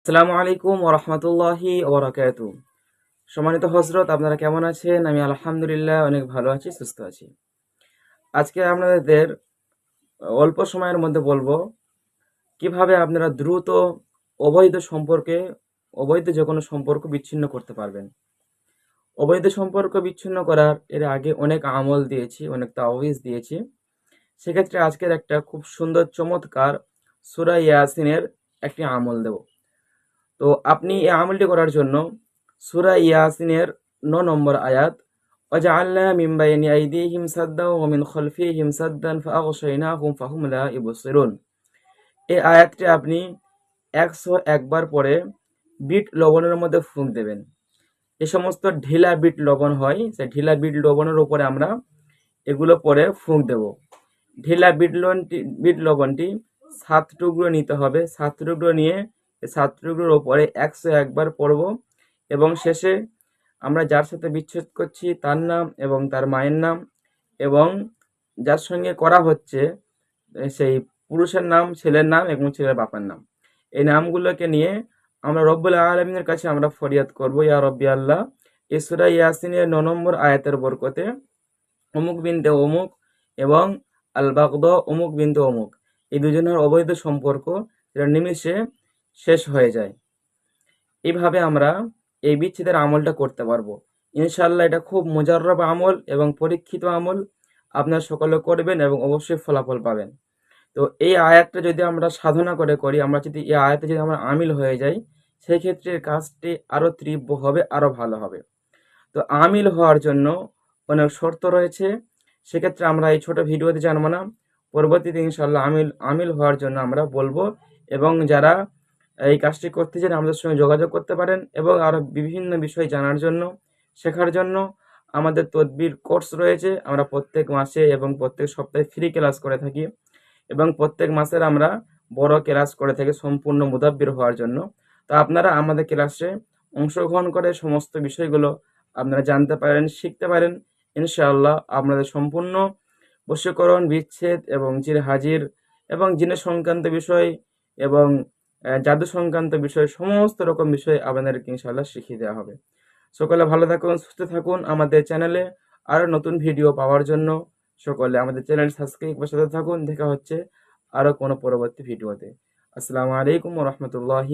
আসসালামু আলাইকুম ওয়া রাহমাতুল্লাহি ওয়া বারাকাতুহু। সম্মানিত হযরত, আপনারা কেমন আছেন? আমি আলহামদুলিল্লাহ অনেক ভালো আছি, সুস্থ আছি। আজকে আপনাদের অল্প সময়ের মধ্যে বলবো কিভাবে আপনারা দ্রুত অবৈধ সম্পর্কে অবৈধ যেকোনো সম্পর্ক বিচ্ছিন্ন করতে পারবেন। অবৈধ সম্পর্ক বিচ্ছিন্ন করার এর আগে অনেক আমল দিয়েছি, অনেক তাওয়িজ দিয়েছি। সেক্ষেত্রে আজকের একটা খুব সুন্দর চমৎকার সূরা ইয়াসিনের একটি আমল দেব। তো আপনি এই আমলটি করার জন্য সূরা ইয়াসিনের ৯ নম্বর আয়াত ওয়াজআলনা মিন বাইনি আইদিহিম সাদ্দাও ওয়া মিন খালফিহিম সাদ্দান ফাআগশায়নাহুম ফাহুম লা ইবসিরুন, এই আয়াতটি আপনি ১০১ বার পরে বিট লবণের মধ্যে ফুঁক দেবেন। যে সমস্ত ঢিলা বিট লবণ হয়, সেই ঢিলা বিট লবণের উপরে আমরা এগুলো পরে ফুঁক দেব। ঢিলা বিট লবণটি ৭ টুকরো নিতে হবে। ৭ টুকরো নিয়ে এই ৭ টুকরোর ওপরে ১০১ বার পড়ব এবং শেষে আমরা যার সাথে বিচ্ছেদ করছি তার নাম এবং তার মায়ের নাম এবং যার সঙ্গে করা হচ্ছে সেই পুরুষের নাম, ছেলের নাম এবং ছেলের বাবার নাম, এই নামগুলোকে নিয়ে আমরা রব্বুল আলামিনের কাছে আমরা ফরিয়াদ করব, ইয়া রব্বি আল্লাহ, এই সূরা ইয়াসিনের ৯ নম্বর আয়াতের বরকতে অমুক বিনতে অমুক এবং আল বাগদ অমুক বিনতে অমুক, এই দুজনের অবৈধ সম্পর্ক যেটা নিমিষে শেষ হয়ে যায়। এইভাবে আমরা এই বিচ্ছেদের আমলটা করতে পারবো ইনশাআল্লাহ। এটা খুব মুজাররব আমল এবং পরীক্ষিত আমল। আপনারা সকলে করবেন এবং অবশ্যই ফলাফল পাবেন। তো এই আয়াতটা যদি আমরা সাধনা করে করি, আমরা যদি এই আয়াতে যদি আমরা আমিল হয়ে যাই, সেই ক্ষেত্রে কাজটি আরো তীব্র হবে, আরো ভালো হবে। তো আমিল হওয়ার জন্য অনেক শর্ত রয়েছে, সেক্ষেত্রে আমরা এই ছোট ভিডিওতে জানবো না। পরবর্তীতে ইনশাআল্লাহ আমিল হওয়ার জন্য আমরা বলবো এবং যারা এই কাজটি করতে চান আমাদের সঙ্গে যোগাযোগ করতে পারেন এবং আরো বিভিন্ন বিষয় জানার জন্য, শেখার জন্য আমাদের তদবির কোর্স রয়েছে। আমরা প্রত্যেক মাসে এবং প্রত্যেক সপ্তাহে ফ্রি ক্লাস করে থাকি এবং প্রত্যেক মাসের আমরা বড় ক্লাস করে থাকি সম্পূর্ণ মুদাব্বির হওয়ার জন্য। তো আপনারা আমাদের ক্লাসে অংশগ্রহণ করে সমস্ত বিষয়গুলো আপনারা জানতে পারেন, শিখতে পারেন। ইনশাআল্লাহ আপনাদের সম্পূর্ণ বশীকরণ, বিচ্ছেদ এবং জিন হাজির এবং জিনের সংক্রান্ত বিষয় এবং জাদু সংক্রান্ত বিষয়, সমস্ত রকম বিষয় আপনাদেরকে ইনশাআল্লাহ শিখিয়ে দেওয়া হবে। সকলে ভালো থাকুন, সুস্থ থাকুন। আমাদের চ্যানেলে আরো নতুন ভিডিও পাওয়ার জন্য সকলে আমাদের চ্যানেল সাবস্ক্রাইব করে সাথে থাকুন। দেখা হচ্ছে আরো কোনো পরবর্তী ভিডিওতে। আসসালামু আলাইকুম ওয়া রাহমাতুল্লাহি